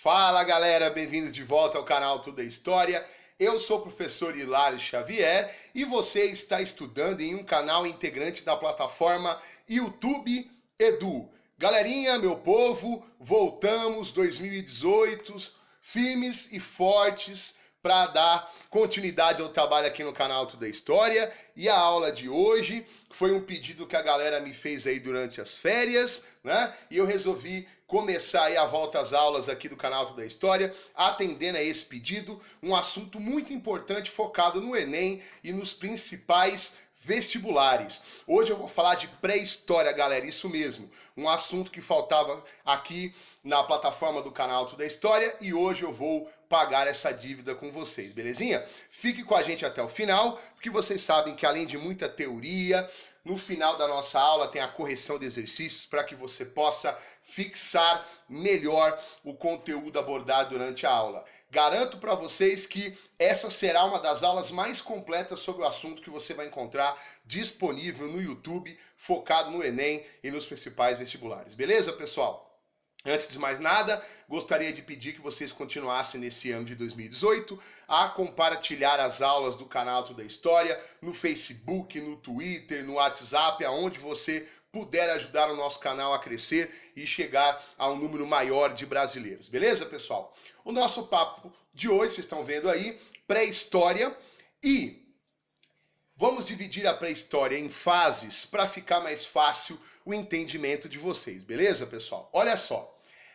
Fala galera, bem-vindos de volta ao canal Tudo é História. Eu sou o professor Hilário Xavier e você está estudando em um canal integrante da plataforma YouTube Edu. Galerinha, meu povo, voltamos 2018, firmes e fortes para dar continuidade ao trabalho aqui no canal Tudo é História. E a aula de hoje foi um pedido que a galera me fez aí durante as férias, né? E eu resolvi começar aí a volta às aulas aqui do canal Tudo é História, atendendo a esse pedido, um assunto muito importante focado no Enem e nos principais vestibulares. Hoje eu vou falar de pré-história, galera, isso mesmo, um assunto que faltava aqui na plataforma do canal Tudo é História e hoje eu vou pagar essa dívida com vocês, belezinha? Fique com a gente até o final, porque vocês sabem que além de muita teoria, no final da nossa aula tem a correção de exercícios para que você possa fixar melhor o conteúdo abordado durante a aula. Garanto para vocês que essa será uma das aulas mais completas sobre o assunto que você vai encontrar disponível no YouTube, focado no Enem e nos principais vestibulares. Beleza, pessoal? Antes de mais nada, gostaria de pedir que vocês continuassem nesse ano de 2018 a compartilhar as aulas do canal Tudo é História no Facebook, no Twitter, no WhatsApp, aonde você puder ajudar o nosso canal a crescer e chegar a um número maior de brasileiros. Beleza, pessoal? O nosso papo de hoje, vocês estão vendo aí, pré-história e vamos dividir a pré-história em fases para ficar mais fácil o entendimento de vocês, beleza, pessoal? Olha só,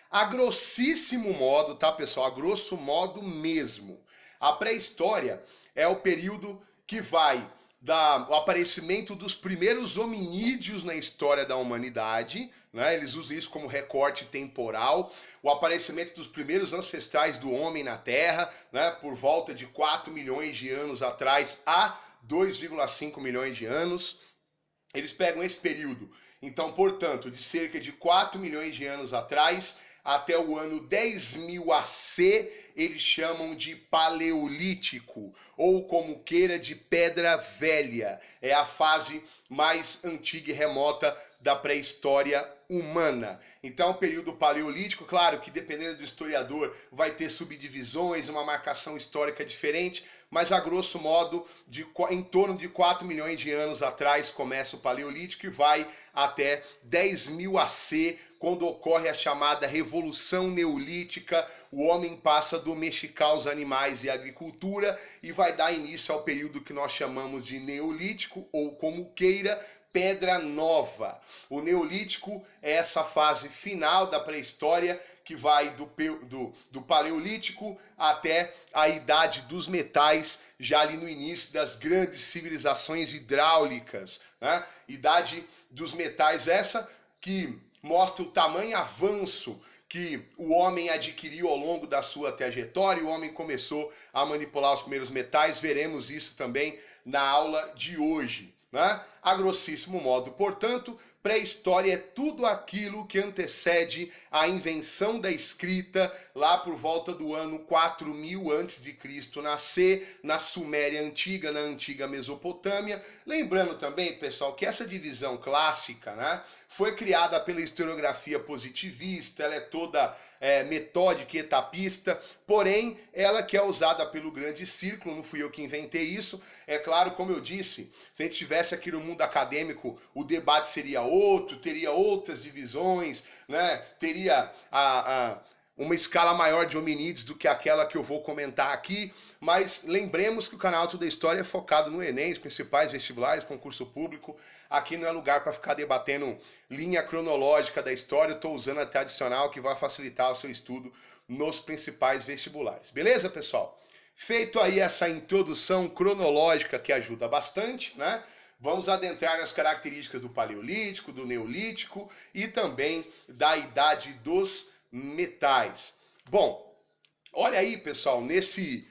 a grossíssimo modo, tá, pessoal? A grosso modo mesmo. A pré-história é o período que vai do aparecimento dos primeiros hominídeos na história da humanidade, né? Eles usam isso como recorte temporal, o aparecimento dos primeiros ancestrais do homem na Terra, né? Por volta de 4 milhões de anos atrás a 2,5 milhões de anos. Eles pegam esse período, então, portanto, de cerca de 4 milhões de anos atrás até o ano 10.000 AC, eles chamam de Paleolítico, ou como queira, de Pedra Velha. É a fase mais antiga e remota da pré-história humana. Então, o período paleolítico, claro que dependendo do historiador vai ter subdivisões, uma marcação histórica diferente, mas a grosso modo, em torno de 4 milhões de anos atrás começa o paleolítico e vai até 10.000 AC, quando ocorre a chamada Revolução Neolítica, o homem passa a domesticar os animais e a agricultura e vai dar início ao período que nós chamamos de Neolítico, ou como queira, Pedra Nova. O Neolítico é essa fase final da pré-história que vai do Paleolítico até a Idade dos Metais, já ali no início das grandes civilizações hidráulicas, né? Idade dos Metais essa que mostra o tamanho avanço que o homem adquiriu ao longo da sua trajetória, o homem começou a manipular os primeiros metais, veremos isso também na aula de hoje, né? A grossíssimo modo, portanto, pré-história é tudo aquilo que antecede a invenção da escrita lá por volta do ano 4000 a.C. nascer na Suméria Antiga, na antiga Mesopotâmia. Lembrando também, pessoal, que essa divisão clássica, né, foi criada pela historiografia positivista, ela é toda metódica e etapista, porém, ela que é usada pelo grande círculo, não fui eu que inventei isso. É claro, como eu disse, se a gente estivesse aqui no mundo acadêmico, o debate seria outro, teria outras divisões, né? Teria uma escala maior de hominídeos do que aquela que eu vou comentar aqui, mas lembremos que o canal Tudo é História é focado no Enem, os principais vestibulares, concurso público. Aqui não é lugar para ficar debatendo linha cronológica da história, eu estou usando a tradicional que vai facilitar o seu estudo nos principais vestibulares. Beleza, pessoal? Feito aí essa introdução cronológica que ajuda bastante, né? Vamos adentrar nas características do Paleolítico, do Neolítico e também da Idade dos Metais. Bom, olha aí, pessoal, nesse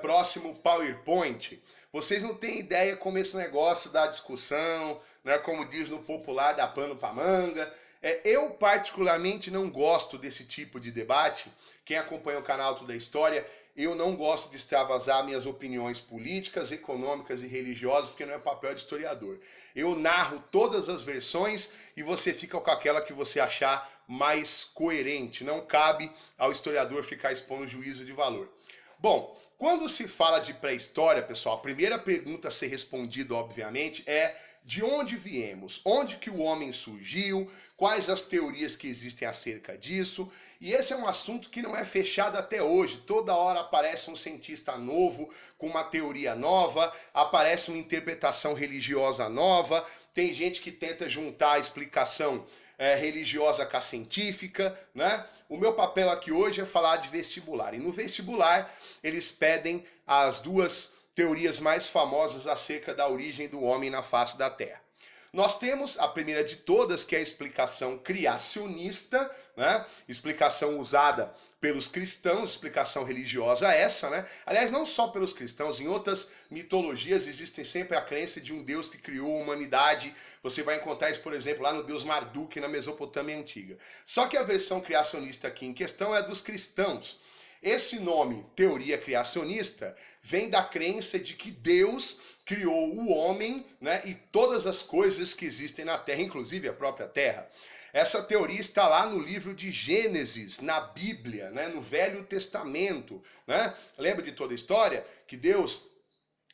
próximo PowerPoint, vocês não têm ideia como esse negócio da discussão, né, como diz no popular, dá pano pra manga. Eu particularmente não gosto desse tipo de debate. Quem acompanha o canal Tudo é História, eu não gosto de extravasar minhas opiniões políticas, econômicas e religiosas, porque não é papel de historiador. Eu narro todas as versões e você fica com aquela que você achar mais coerente. Não cabe ao historiador ficar expondo juízo de valor. Bom, quando se fala de pré-história, pessoal, a primeira pergunta a ser respondida, obviamente, é de onde viemos? Onde que o homem surgiu? Quais as teorias que existem acerca disso? E esse é um assunto que não é fechado até hoje. Toda hora aparece um cientista novo, com uma teoria nova, aparece uma interpretação religiosa nova, tem gente que tenta juntar a explicação religiosa com a científica, né? O meu papel aqui hoje é falar de vestibular. E no vestibular, eles pedem as duas teorias mais famosas acerca da origem do homem na face da Terra. Nós temos a primeira de todas, que é a explicação criacionista, né? Explicação usada pelos cristãos, explicação religiosa essa, né? Aliás, não só pelos cristãos, em outras mitologias existe sempre a crença de um Deus que criou a humanidade. Você vai encontrar isso, por exemplo, lá no deus Marduk, na Mesopotâmia Antiga. Só que a versão criacionista aqui em questão é dos cristãos. Esse nome, teoria criacionista, vem da crença de que Deus criou o homem, né, e todas as coisas que existem na Terra, inclusive a própria Terra. Essa teoria está lá no livro de Gênesis, na Bíblia, né, no Velho Testamento. Né? Lembra de toda a história? Que Deus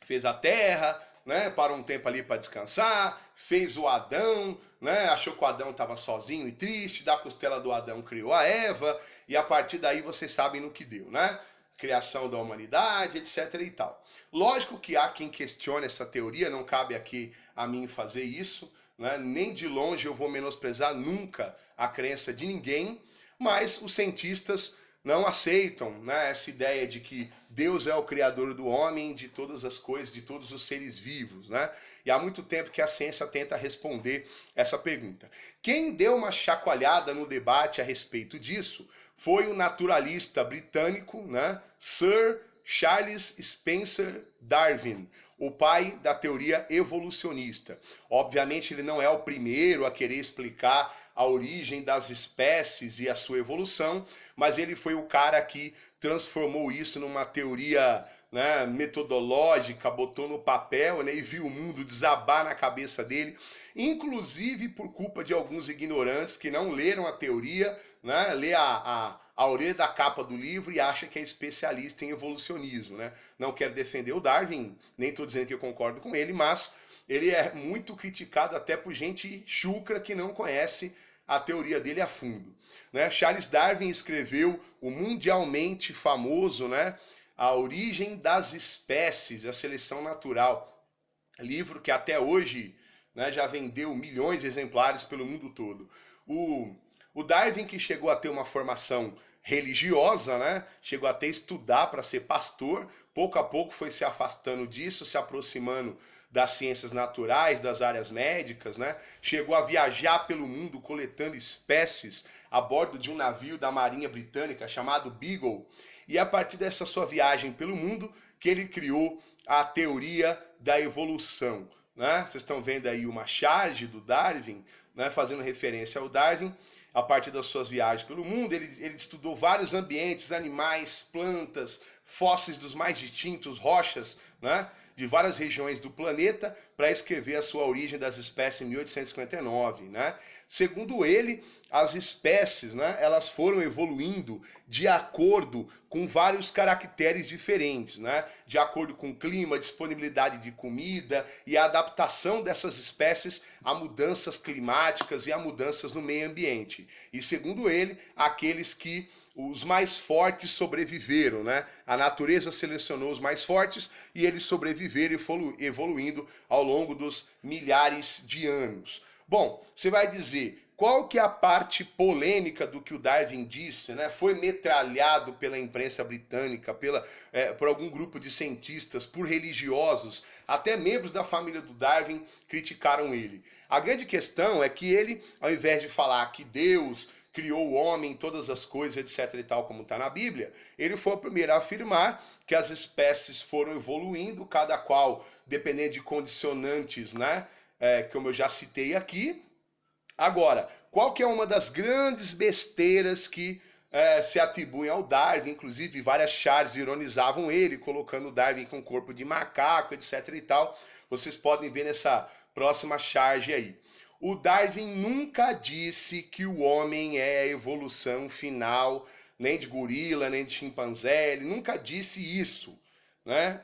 fez a Terra, né, parou um tempo ali para descansar, fez o Adão, né, achou que o Adão estava sozinho e triste, da costela do Adão criou a Eva, e a partir daí vocês sabem no que deu, né? Criação da humanidade, etc e tal. Lógico que há quem questione essa teoria, não cabe aqui a mim fazer isso, né? Nem de longe eu vou menosprezar nunca a crença de ninguém, mas os cientistas não aceitam, né, essa ideia de que Deus é o criador do homem, de todas as coisas, de todos os seres vivos, né? E há muito tempo que a ciência tenta responder essa pergunta. Quem deu uma chacoalhada no debate a respeito disso foi o naturalista britânico, né, Sir Charles Spencer Darwin, o pai da teoria evolucionista. Obviamente ele não é o primeiro a querer explicar a origem das espécies e a sua evolução, mas ele foi o cara que transformou isso numa teoria, né, metodológica, botou no papel, né, e viu o mundo desabar na cabeça dele, inclusive por culpa de alguns ignorantes que não leram a teoria, né, lê a orelha da capa do livro e acha que é especialista em evolucionismo. Né? Não quero defender o Darwin, nem estou dizendo que eu concordo com ele, mas ele é muito criticado até por gente chucra que não conhece a teoria dele a fundo. Né? Charles Darwin escreveu o mundialmente famoso, né, A Origem das Espécies, a Seleção Natural, livro que até hoje, né, já vendeu milhões de exemplares pelo mundo todo. O Darwin, que chegou a ter uma formação religiosa, né, chegou até a estudar para ser pastor, pouco a pouco foi se afastando disso, se aproximando das ciências naturais, das áreas médicas, né? Chegou a viajar pelo mundo coletando espécies a bordo de um navio da Marinha Britânica chamado Beagle. E a partir dessa sua viagem pelo mundo que ele criou a teoria da evolução. Né? Vocês estão vendo aí uma charge do Darwin, né, fazendo referência ao Darwin. A partir das suas viagens pelo mundo, ele estudou vários ambientes, animais, plantas, fósseis dos mais distintos, rochas, né, de várias regiões do planeta, para escrever a sua Origem das Espécies em 1859. Né? Segundo ele, as espécies, né, elas foram evoluindo de acordo com vários caracteres diferentes, né? De acordo com o clima, disponibilidade de comida e a adaptação dessas espécies a mudanças climáticas e a mudanças no meio ambiente. E segundo ele, aqueles que os mais fortes sobreviveram, né? A natureza selecionou os mais fortes e eles sobreviveram evoluindo ao longo dos milhares de anos. Bom, você vai dizer, qual que é a parte polêmica do que o Darwin disse, né? Foi metralhado pela imprensa britânica, por algum grupo de cientistas, por religiosos, até membros da família do Darwin criticaram ele. A grande questão é que ele, ao invés de falar que Deus criou o homem, todas as coisas, etc e tal, como está na Bíblia, ele foi o primeiro a afirmar que as espécies foram evoluindo, cada qual dependendo de condicionantes, né? Como eu já citei aqui. Agora, qual que é uma das grandes besteiras que se atribuem ao Darwin, inclusive várias charges ironizavam ele, colocando o Darwin com corpo de macaco, etc e tal. Vocês podem ver nessa próxima charge aí. O Darwin nunca disse que o homem é a evolução final, nem de gorila, nem de chimpanzé, ele nunca disse isso, né?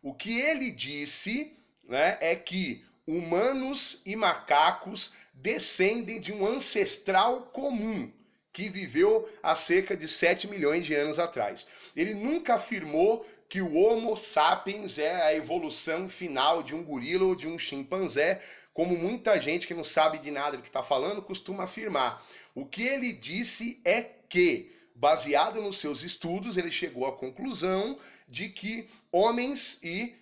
O que ele disse, né, é que humanos e macacos descendem de um ancestral comum, que viveu há cerca de 7 milhões de anos atrás. Ele nunca afirmou que o Homo sapiens é a evolução final de um gorila ou de um chimpanzé, como muita gente que não sabe de nada do que está falando costuma afirmar. O que ele disse é que, baseado nos seus estudos, ele chegou à conclusão de que homens e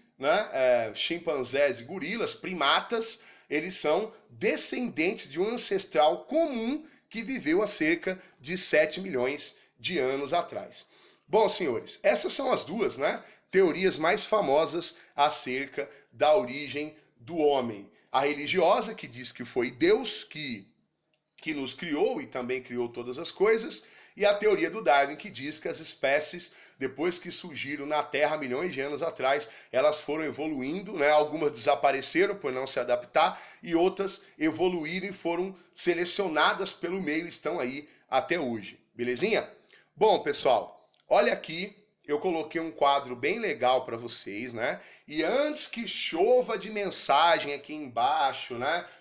chimpanzés e gorilas, primatas, eles são descendentes de um ancestral comum que viveu há cerca de 7 milhões de anos atrás. Bom, senhores, essas são as duas, teorias mais famosas acerca da origem do homem. A religiosa, que diz que foi Deus que nos criou e também criou todas as coisas, e a teoria do Darwin, que diz que as espécies, depois que surgiram na Terra milhões de anos atrás, elas foram evoluindo, algumas desapareceram por não se adaptar, e outras evoluíram e foram selecionadas pelo meio e estão aí até hoje. Belezinha? Bom, pessoal, olha aqui, eu coloquei um quadro bem legal para vocês, E antes que chova de mensagem aqui embaixo,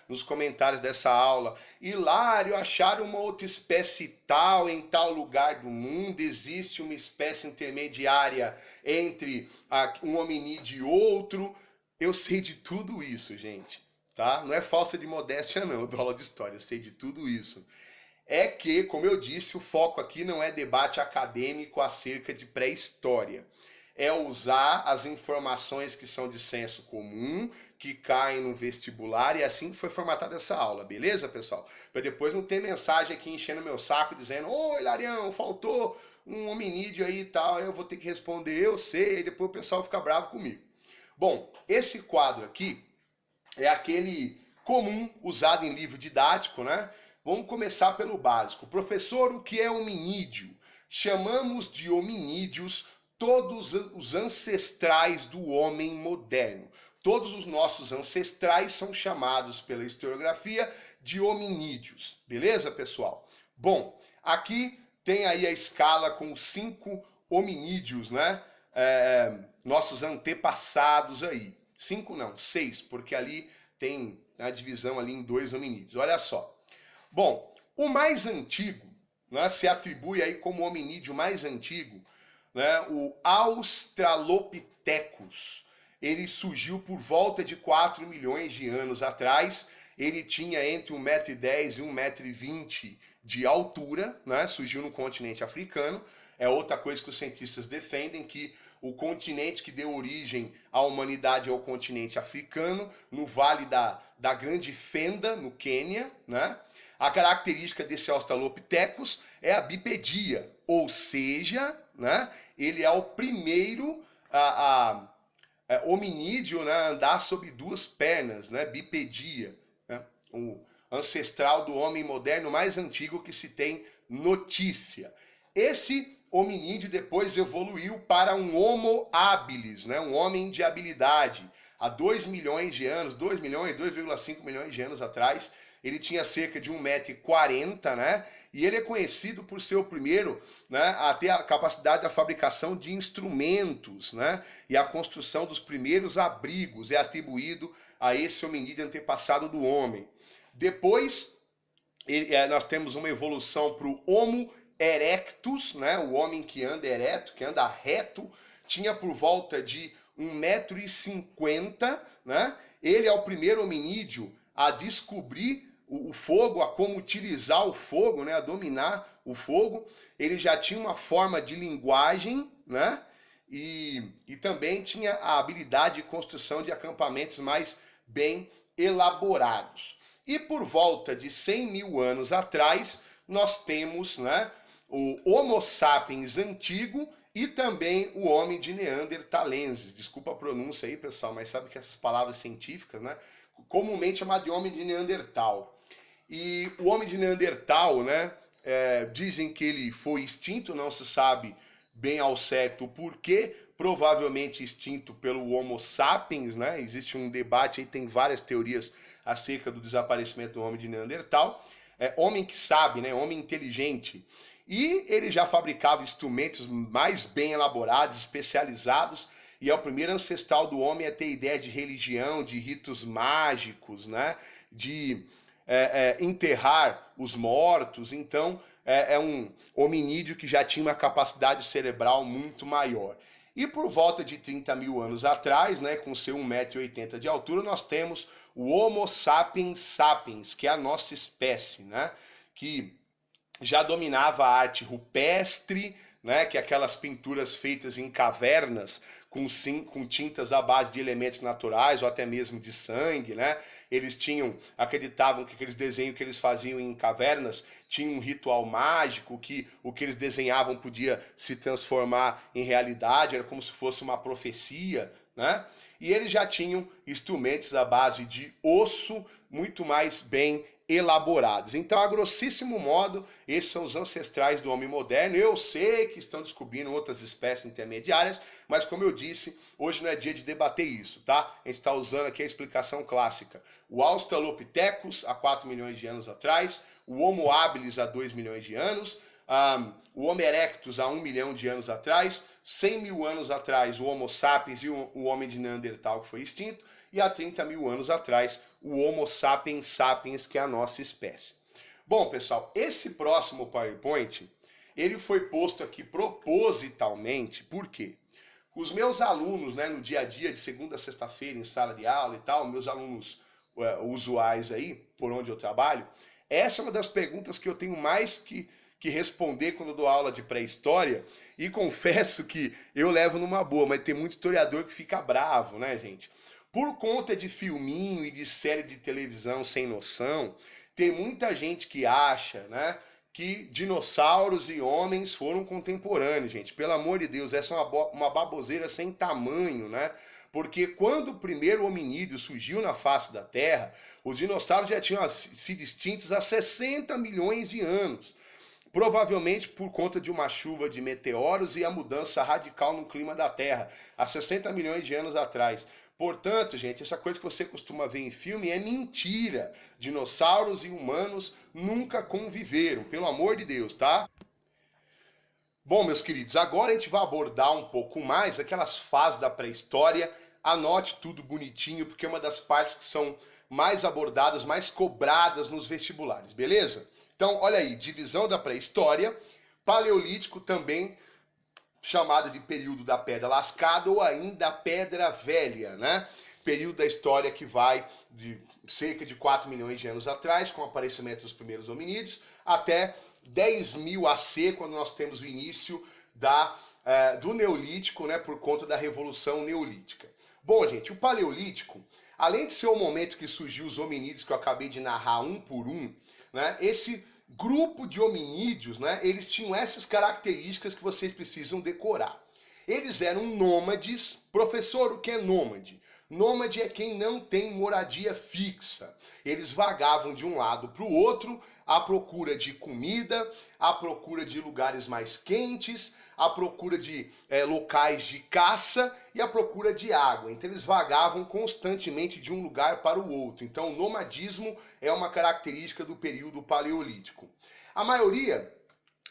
nos comentários dessa aula, Hilário, acharam uma outra espécie tal em tal lugar do mundo, existe uma espécie intermediária entre um hominídeo e outro. Eu sei de tudo isso, gente, tá? Não é falsa de modéstia não, eu dou aula de história, eu sei de tudo isso. É que, como eu disse, o foco aqui não é debate acadêmico acerca de pré-história. É usar as informações que são de senso comum, que caem no vestibular, e assim foi formatada essa aula, beleza, pessoal? Para depois não ter mensagem aqui enchendo meu saco, dizendo: ô, Hilarião, faltou um hominídeo aí e tal, eu vou ter que responder, eu sei, e depois o pessoal fica bravo comigo. Bom, esse quadro aqui é aquele comum usado em livro didático, Vamos começar pelo básico. Professor, o que é hominídeo? Chamamos de hominídeos todos os ancestrais do homem moderno. Todos os nossos ancestrais são chamados pela historiografia de hominídeos. Beleza, pessoal? Bom, aqui tem aí a escala com 5 hominídeos, nossos antepassados aí. 5 não, 6, porque ali tem a divisão ali em 2 hominídeos. Olha só. Bom, o mais antigo, se atribui aí como hominídeo mais antigo, o Australopithecus. Ele surgiu por volta de 4 milhões de anos atrás. Ele tinha entre 1,10 m e 1,20 m de altura, surgiu no continente africano. É outra coisa que os cientistas defendem, que o continente que deu origem à humanidade é o continente africano, no Vale da Grande Fenda, no Quênia, A característica desse Australopithecus é a bipedia, ou seja, ele é o primeiro hominídeo a andar sobre 2 pernas, bipedia, o ancestral do homem moderno mais antigo que se tem notícia. Esse hominídeo depois evoluiu para um Homo habilis, um homem de habilidade. Há 2 milhões de anos, 2 milhões, 2,5 milhões de anos atrás, ele tinha cerca de 1,40 m, e ele é conhecido por ser o primeiro a ter a capacidade da fabricação de instrumentos, e a construção dos primeiros abrigos é atribuído a esse hominídeo antepassado do homem. Depois, nós temos uma evolução para o Homo erectus, o homem que anda ereto, que anda reto, tinha por volta de 1,50 m, Ele é o primeiro hominídeo a descobrir o fogo, a como utilizar o fogo, a dominar o fogo. Ele já tinha uma forma de linguagem, e também tinha a habilidade de construção de acampamentos mais bem elaborados. E por volta de 100 mil anos atrás, nós temos o Homo sapiens antigo e também o homem de Neanderthalenses. Desculpa a pronúncia aí, pessoal, mas sabe que essas palavras científicas, comumente chamado de homem de Neandertal. E o homem de Neandertal, dizem que ele foi extinto, não se sabe bem ao certo o porquê, provavelmente extinto pelo Homo sapiens, né? Existe um debate aí, tem várias teorias acerca do desaparecimento do homem de Neandertal. Homem que sabe, né? Homem inteligente. E ele já fabricava instrumentos mais bem elaborados, especializados, e é o primeiro ancestral do homem a ter ideia de religião, de ritos mágicos, né? De enterrar os mortos. Então, é um hominídeo que já tinha uma capacidade cerebral muito maior. E por volta de 30 mil anos atrás, né, com seu 1,80 m de altura, nós temos o Homo sapiens sapiens, que é a nossa espécie, né, que já dominava a arte rupestre, né, que é aquelas pinturas feitas em cavernas com tintas à base de elementos naturais ou até mesmo de sangue, né? Eles acreditavam que aqueles desenhos que eles faziam em cavernas tinham um ritual mágico, que o que eles desenhavam podia se transformar em realidade, era como se fosse uma profecia, né? E eles já tinham instrumentos à base de osso muito mais bem elaborados. Então, a grossíssimo modo, esses são os ancestrais do homem moderno. Eu sei que estão descobrindo outras espécies intermediárias, mas como eu disse, hoje não é dia de debater isso, tá? A gente está usando aqui a explicação clássica. O Australopithecus, há 4 milhões de anos atrás, o Homo habilis, há 2 milhões de anos, o Homo erectus, há 1 milhão de anos atrás, 100 mil anos atrás, o Homo sapiens e o homem de Neandertal, que foi extinto, e há 30 mil anos atrás, o Homo sapiens sapiens, que é a nossa espécie. Bom, pessoal, esse próximo PowerPoint, ele foi posto aqui propositalmente, por quê? Os meus alunos, né, no dia a dia, de segunda a sexta-feira, em sala de aula e tal, meus alunos usuais aí, por onde eu trabalho, essa é uma das perguntas que eu tenho mais que responder quando eu dou aula de pré-história, e confesso que eu levo numa boa, mas tem muito historiador que fica bravo, né, gente? Por conta de filminho e de série de televisão sem noção, tem muita gente que acha, né, que dinossauros e homens foram contemporâneos, gente. Pelo amor de Deus, essa é uma baboseira sem tamanho, né? Porque quando o primeiro hominídeo surgiu na face da Terra, os dinossauros já tinham sido extintos há 60 milhões de anos. Provavelmente por conta de uma chuva de meteoros e a mudança radical no clima da Terra, há 60 milhões de anos atrás. Portanto, gente, essa coisa que você costuma ver em filme é mentira. Dinossauros e humanos nunca conviveram, pelo amor de Deus, tá? Bom, meus queridos, agora a gente vai abordar um pouco mais aquelas fases da pré-história. Anote tudo bonitinho, porque é uma das partes que são mais abordadas, mais cobradas nos vestibulares, beleza? Então, olha aí, divisão da pré-história, paleolítico também chamado de período da Pedra Lascada ou ainda Pedra Velha, né? Período da história que vai de cerca de 4 milhões de anos atrás, com o aparecimento dos primeiros hominídeos, até 10.000 AC, quando nós temos o início do Neolítico, né, por conta da Revolução Neolítica. Bom, gente, o Paleolítico, além de ser o momento que surgiu os hominídeos que eu acabei de narrar um por um, né, esse grupo de hominídeos, né, eles tinham essas características que vocês precisam decorar. Eles eram nômades. Professor, o que é nômade? Nômade é quem não tem moradia fixa. Eles vagavam de um lado para o outro à procura de comida, à procura de lugares mais quentes, à procura de locais de caça e à procura de água. Então eles vagavam constantemente de um lugar para o outro. Então o nomadismo é uma característica do período paleolítico. A maioria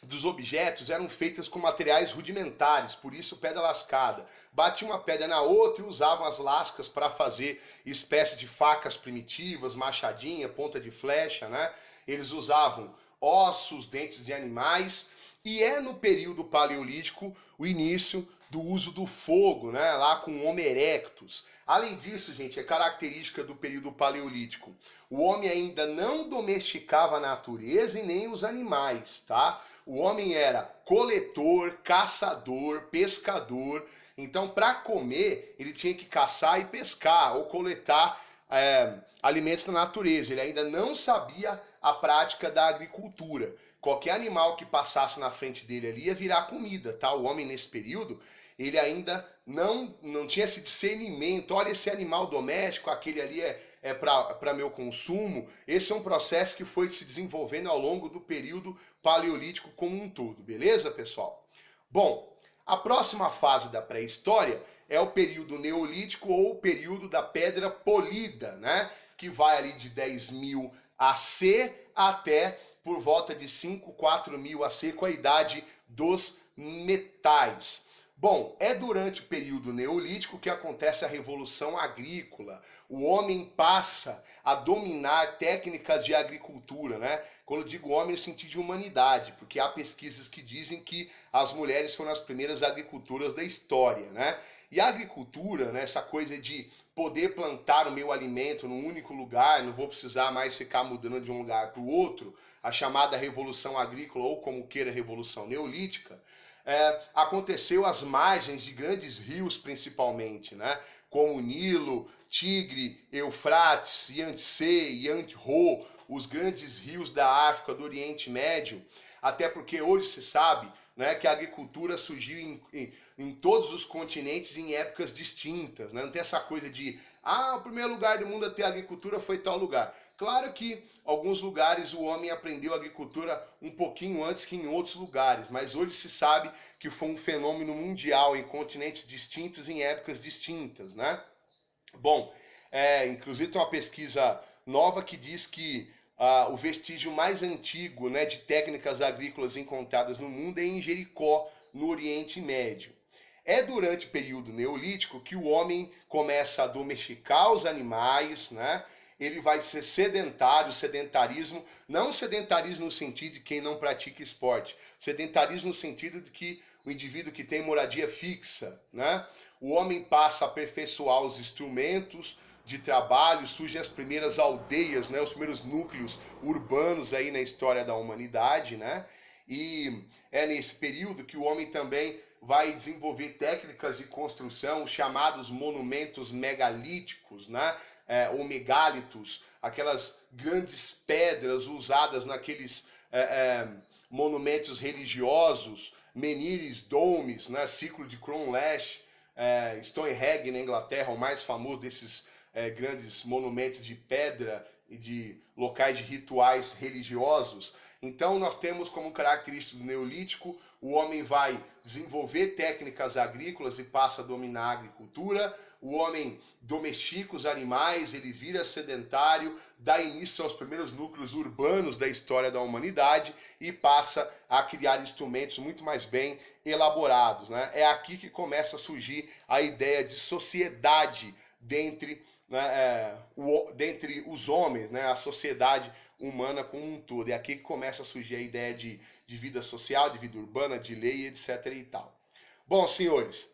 dos objetos eram feitas com materiais rudimentares, por isso pedra lascada. Batiam uma pedra na outra e usavam as lascas para fazer espécies de facas primitivas, machadinha, ponta de flecha, né? Eles usavam ossos, dentes de animais, e é no período paleolítico o início do uso do fogo, né? Lá com o Homo erectus. Além disso, gente, é característica do período paleolítico. O homem ainda não domesticava a natureza e nem os animais, tá? O homem era coletor, caçador, pescador. Então, para comer, ele tinha que caçar e pescar ou coletar alimentos da natureza. Ele ainda não sabia a prática da agricultura. Qualquer animal que passasse na frente dele ali ia virar comida, tá? O homem, nesse período, Ele ainda não tinha esse discernimento. Olha, esse animal doméstico, aquele ali é para meu consumo. Esse é um processo que foi se desenvolvendo ao longo do período paleolítico como um todo, beleza, pessoal? Bom, a próxima fase da pré-história é o período neolítico ou o período da pedra polida, né? Que vai ali de 10.000 AC até por volta de 5, 4.000 AC, com a idade dos metais. Bom, é durante o período neolítico que acontece a revolução agrícola. O homem passa a dominar técnicas de agricultura, né? Quando eu digo homem, eu sentido de humanidade, porque há pesquisas que dizem que as mulheres foram as primeiras agricultoras da história, né? E a agricultura, né, essa coisa de poder plantar o meu alimento num único lugar, não vou precisar mais ficar mudando de um lugar para o outro, a chamada revolução agrícola, ou como queira, revolução neolítica, aconteceu às margens de grandes rios, principalmente, né? Como o Nilo, Tigre, Eufrates, Yangtze, Yangtze, os grandes rios da África, do Oriente Médio, até porque hoje se sabe, né, que a agricultura surgiu em todos os continentes em épocas distintas, né? Não tem essa coisa de, o primeiro lugar do mundo a ter agricultura foi tal lugar. Claro que alguns lugares o homem aprendeu agricultura um pouquinho antes que em outros lugares, mas hoje se sabe que foi um fenômeno mundial em continentes distintos, em épocas distintas, né? Bom, inclusive tem uma pesquisa nova que diz que o vestígio mais antigo, né, de técnicas agrícolas encontradas no mundo é em Jericó, no Oriente Médio. É durante o período neolítico que o homem começa a domesticar os animais, né? Ele vai ser sedentário, sedentarismo, não sedentarismo no sentido de quem não pratica esporte, sedentarismo no sentido de que o indivíduo que tem moradia fixa, né? O homem passa a aperfeiçoar os instrumentos de trabalho, surgem as primeiras aldeias, né? Os primeiros núcleos urbanos aí na história da humanidade, né? E é nesse período que o homem também vai desenvolver técnicas de construção chamados monumentos megalíticos, né? Ou megálitos, aquelas grandes pedras usadas naqueles monumentos religiosos, menires, domes, né? Ciclo de Cromlech, Stonehenge na Inglaterra, o mais famoso desses grandes monumentos de pedra e de locais de rituais religiosos. Então nós temos como característica do neolítico, o homem vai desenvolver técnicas agrícolas e passa a dominar a agricultura, o homem domestica os animais, ele vira sedentário, dá início aos primeiros núcleos urbanos da história da humanidade e passa a criar instrumentos muito mais bem elaborados, né? É aqui que começa a surgir a ideia de sociedade dentre os homens, né? A sociedade humana como um todo. É aqui que começa a surgir a ideia de vida social, de vida urbana, de lei, etc. e tal. Bom, senhores,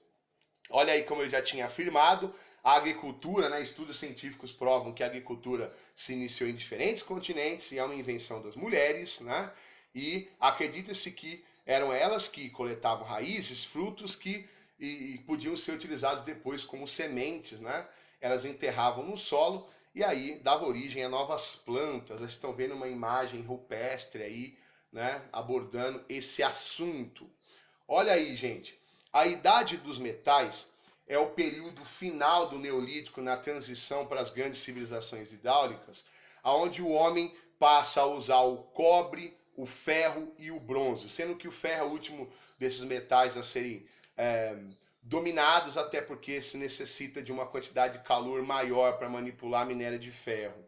olha aí como eu já tinha afirmado, a agricultura, né, estudos científicos provam que a agricultura se iniciou em diferentes continentes e é uma invenção das mulheres, né? E acredita-se que eram elas que coletavam raízes, frutos que podiam ser utilizados depois como sementes, né? Elas enterravam no solo e aí dava origem a novas plantas. Vocês estão vendo uma imagem rupestre aí, né, abordando esse assunto. Olha aí, gente. A idade dos metais é o período final do Neolítico na transição para as grandes civilizações hidráulicas, onde o homem passa a usar o cobre, o ferro e o bronze, sendo que o ferro é o último desses metais a serem dominados, até porque se necessita de uma quantidade de calor maior para manipular a minério de ferro.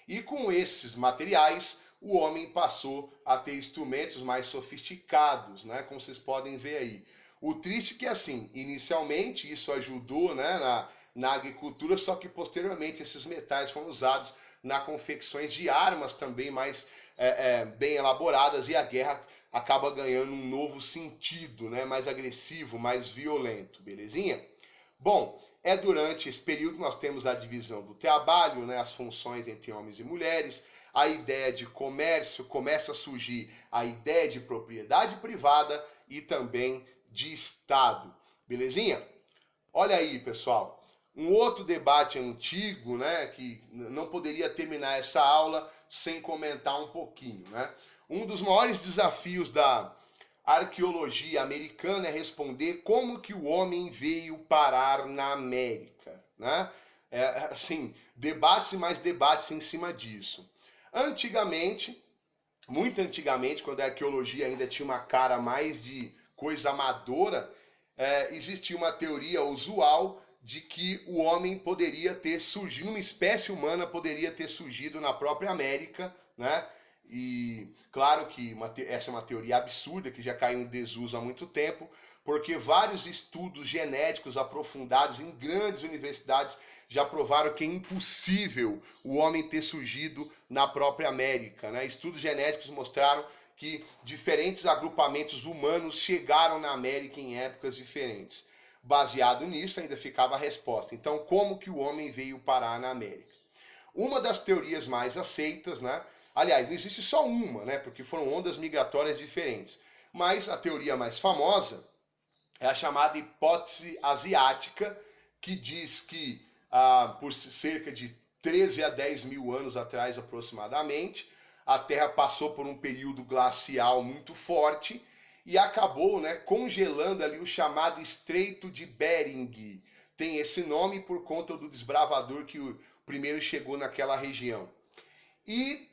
E com esses materiais, o homem passou a ter instrumentos mais sofisticados, né? Como vocês podem ver aí. O triste é que, assim, inicialmente isso ajudou, né, na agricultura, só que posteriormente esses metais foram usados na confecções de armas também mais bem elaboradas e a guerra acaba ganhando um novo sentido, né, mais agressivo, mais violento, belezinha? Bom, durante esse período que nós temos a divisão do trabalho, né, as funções entre homens e mulheres, a ideia de comércio, começa a surgir a ideia de propriedade privada e também de Estado, belezinha? Olha aí, pessoal, um outro debate antigo, né, que não poderia terminar essa aula sem comentar um pouquinho, né? Um dos maiores desafios da arqueologia americana é responder como que o homem veio parar na América, né? Assim, debates e mais debates em cima disso. Antigamente, muito antigamente, quando a arqueologia ainda tinha uma cara mais de coisa amadora, existia uma teoria usual de que o homem poderia ter surgido, uma espécie humana poderia ter surgido na própria América, né? E claro que essa é uma teoria absurda que já caiu em desuso há muito tempo, porque vários estudos genéticos aprofundados em grandes universidades já provaram que é impossível o homem ter surgido na própria América, né? Estudos genéticos mostraram que diferentes agrupamentos humanos chegaram na América em épocas diferentes. Baseado nisso, ainda ficava a resposta. Então, como que o homem veio parar na América? Uma das teorias mais aceitas, né? Aliás, não existe só uma, né? Porque foram ondas migratórias diferentes. Mas a teoria mais famosa é a chamada hipótese asiática, que diz que por cerca de 13 a 10 mil anos atrás, aproximadamente, a Terra passou por um período glacial muito forte e acabou, né, congelando ali o chamado Estreito de Bering. Tem esse nome por conta do desbravador que o primeiro chegou naquela região. E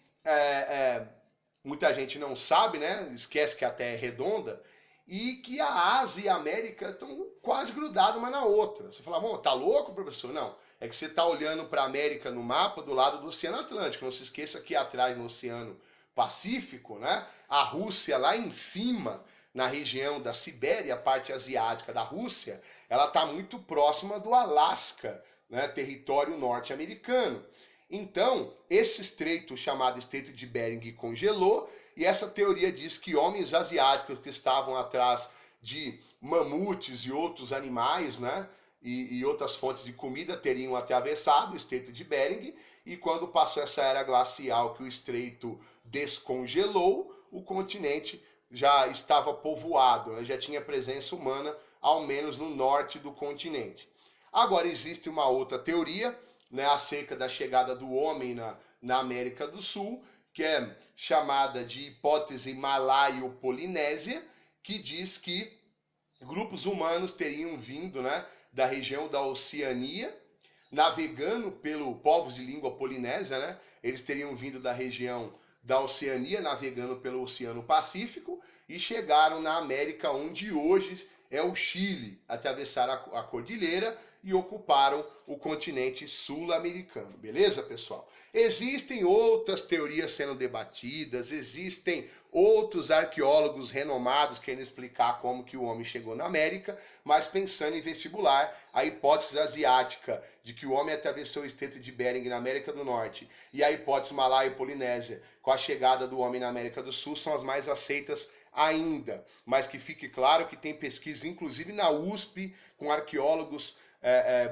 muita gente não sabe, né? Esquece que a Terra é redonda e que a Ásia e a América estão quase grudadas uma na outra. Você fala, bom, tá louco, professor? Não. É que você está olhando para a América no mapa do lado do Oceano Atlântico. Não se esqueça que atrás no Oceano Pacífico, né? A Rússia lá em cima, na região da Sibéria, a parte asiática da Rússia, ela está muito próxima do Alasca, né? Território norte-americano. Então, esse estreito chamado Estreito de Bering congelou, e essa teoria diz que homens asiáticos que estavam atrás de mamutes e outros animais, né, e outras fontes de comida teriam atravessado o Estreito de Bering, e quando passou essa era glacial que o estreito descongelou, o continente já estava povoado, né, já tinha presença humana, ao menos no norte do continente. Agora existe uma outra teoria, né, acerca da chegada do homem na América do Sul, que é chamada de hipótese malaio-polinésia, que diz que grupos humanos teriam vindo, né, da região da Oceania, navegando pelo povos de língua polinésia, né, eles teriam vindo da região da Oceania, navegando pelo Oceano Pacífico, e chegaram na América, onde hoje é o Chile, atravessaram a cordilheira e ocuparam o continente sul-americano, beleza, pessoal? Existem outras teorias sendo debatidas, existem outros arqueólogos renomados querendo explicar como que o homem chegou na América, mas pensando em vestibular, a hipótese asiática de que o homem atravessou o Estreito de Bering na América do Norte e a hipótese malaio-polinésia com a chegada do homem na América do Sul são as mais aceitas ainda, mas que fique claro que tem pesquisa, inclusive na USP, com arqueólogos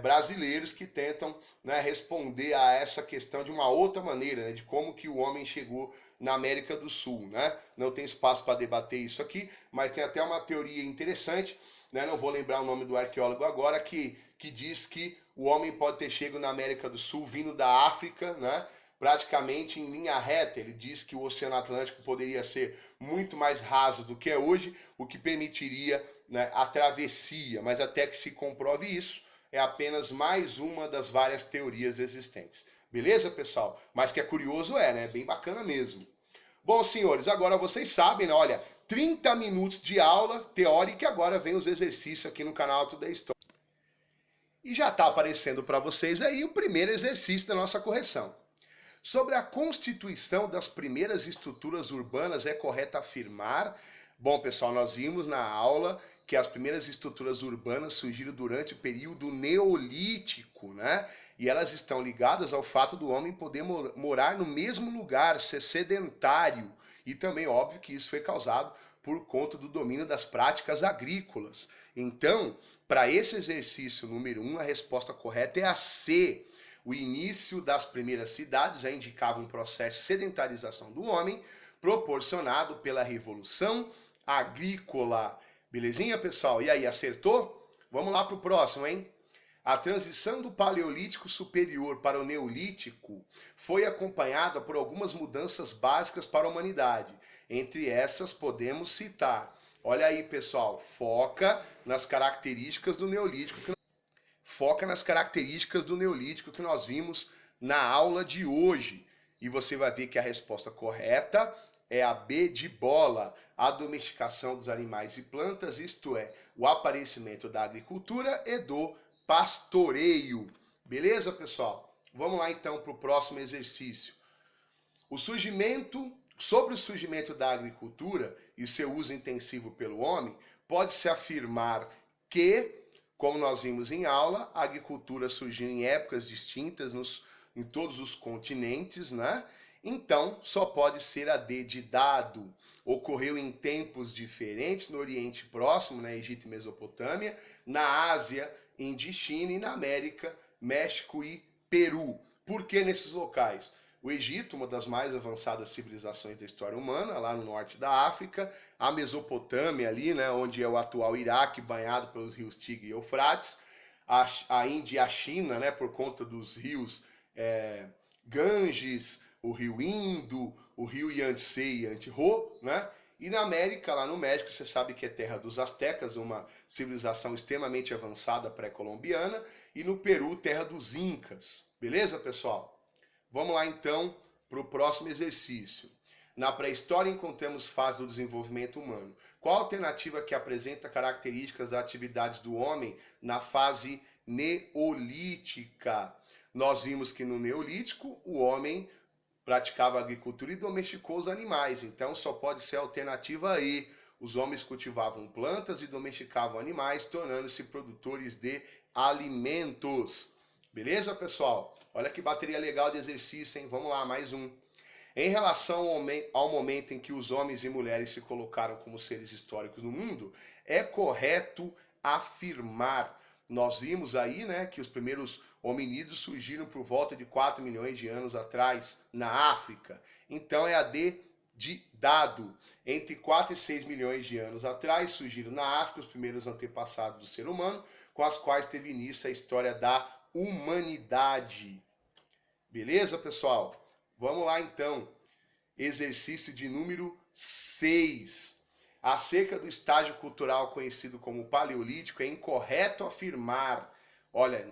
brasileiros que tentam, né, responder a essa questão de uma outra maneira, né, de como que o homem chegou na América do Sul, né? Não tem espaço para debater isso aqui, mas tem até uma teoria interessante, né, não vou lembrar o nome do arqueólogo agora, que diz que o homem pode ter chegado na América do Sul vindo da África, né, praticamente em linha reta. Ele diz que o Oceano Atlântico poderia ser muito mais raso do que é hoje, o que permitiria, né, a travessia, mas até que se comprove isso, é apenas mais uma das várias teorias existentes. Beleza, pessoal? Mas que é curioso né? Bem bacana mesmo. Bom, senhores, agora vocês sabem, né? Olha, 30 minutos de aula teórica e agora vem os exercícios aqui no canal Today Story. E já está aparecendo para vocês aí o primeiro exercício da nossa correção. Sobre a constituição das primeiras estruturas urbanas, é correto afirmar... Bom, pessoal, nós vimos na aula que as primeiras estruturas urbanas surgiram durante o período neolítico, né? E elas estão ligadas ao fato do homem poder morar no mesmo lugar, ser sedentário. E também, óbvio, que isso foi causado por conta do domínio das práticas agrícolas. Então, para esse exercício número 1, a resposta correta é a C. O início das primeiras cidades já indicava um processo de sedentarização do homem, proporcionado pela Revolução Agrícola. Belezinha, pessoal? E aí, acertou? Vamos lá para o próximo, hein? A transição do Paleolítico Superior para o Neolítico foi acompanhada por algumas mudanças básicas para a humanidade. Entre essas, podemos citar Olha aí, pessoal, foca nas características do Neolítico. Foca nas características do Neolítico que nós vimos na aula de hoje. E você vai ver que a resposta correta é a B de bola, a domesticação dos animais e plantas, isto é, o aparecimento da agricultura e do pastoreio. Beleza, pessoal? Vamos lá então para o próximo exercício. Sobre o surgimento da agricultura e seu uso intensivo pelo homem, pode-se afirmar que, como nós vimos em aula, a agricultura surgiu em épocas distintas em todos os continentes, né? Então, só pode ser a D de dado. Ocorreu em tempos diferentes no Oriente Próximo, na Egito e Mesopotâmia, na Ásia, China e na América, México e Peru. Por que nesses locais? O Egito, uma das mais avançadas civilizações da história humana, lá no norte da África, a Mesopotâmia ali, né, onde é o atual Iraque, banhado pelos rios Tigre e Eufrates, a Índia e a China, né, por conta dos rios Ganges, o rio Indo, o rio Yangtze e Yangtze, né? E na América, lá no México, você sabe que é terra dos astecas, uma civilização extremamente avançada pré-colombiana, e no Peru, terra dos incas. Beleza, pessoal? Vamos lá então para o próximo exercício. Na pré-história encontramos fase do desenvolvimento humano. Qual a alternativa que apresenta características das atividades do homem na fase neolítica? Nós vimos que no Neolítico o homem praticava agricultura e domesticou os animais, então só pode ser a alternativa E. Os homens cultivavam plantas e domesticavam animais, tornando-se produtores de alimentos. Beleza, pessoal? Olha que bateria legal de exercício, hein? Vamos lá, mais um. Em relação ao momento em que os homens e mulheres se colocaram como seres históricos no mundo, é correto afirmar. Nós vimos aí, né, que os primeiros hominídeos surgiram por volta de 4 milhões de anos atrás na África. Então é a D de dado. Entre 4 e 6 milhões de anos atrás surgiram na África os primeiros antepassados do ser humano, com as quais teve início a história da humanidade. Beleza, pessoal? Vamos lá então. Exercício de número 6. Acerca do estágio cultural conhecido como paleolítico, é incorreto afirmar. Olha,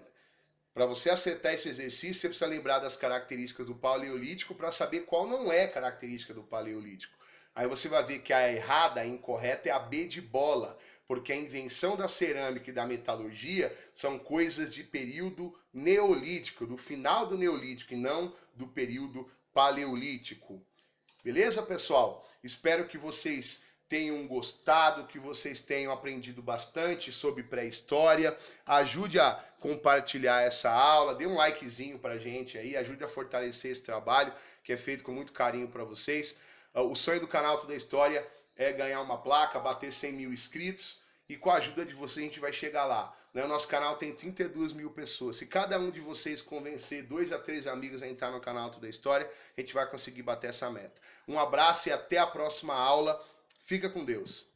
para você acertar esse exercício, você precisa lembrar das características do paleolítico para saber qual não é característica do paleolítico. Aí você vai ver que a errada, a incorreta, é a B de bola, porque a invenção da cerâmica e da metalurgia são coisas de período neolítico, do final do neolítico e não do período paleolítico. Beleza, pessoal? Espero que vocês tenham gostado, que vocês tenham aprendido bastante sobre pré-história. Ajude a compartilhar essa aula, dê um likezinho pra gente aí, ajude a fortalecer esse trabalho que é feito com muito carinho para vocês. O sonho do canal Toda História é ganhar uma placa, bater 100 mil inscritos, e com a ajuda de vocês a gente vai chegar lá. O nosso canal tem 32 mil pessoas. Se cada um de vocês convencer 2 a 3 amigos a entrar no canal Toda História, a gente vai conseguir bater essa meta. Um abraço e até a próxima aula. Fica com Deus.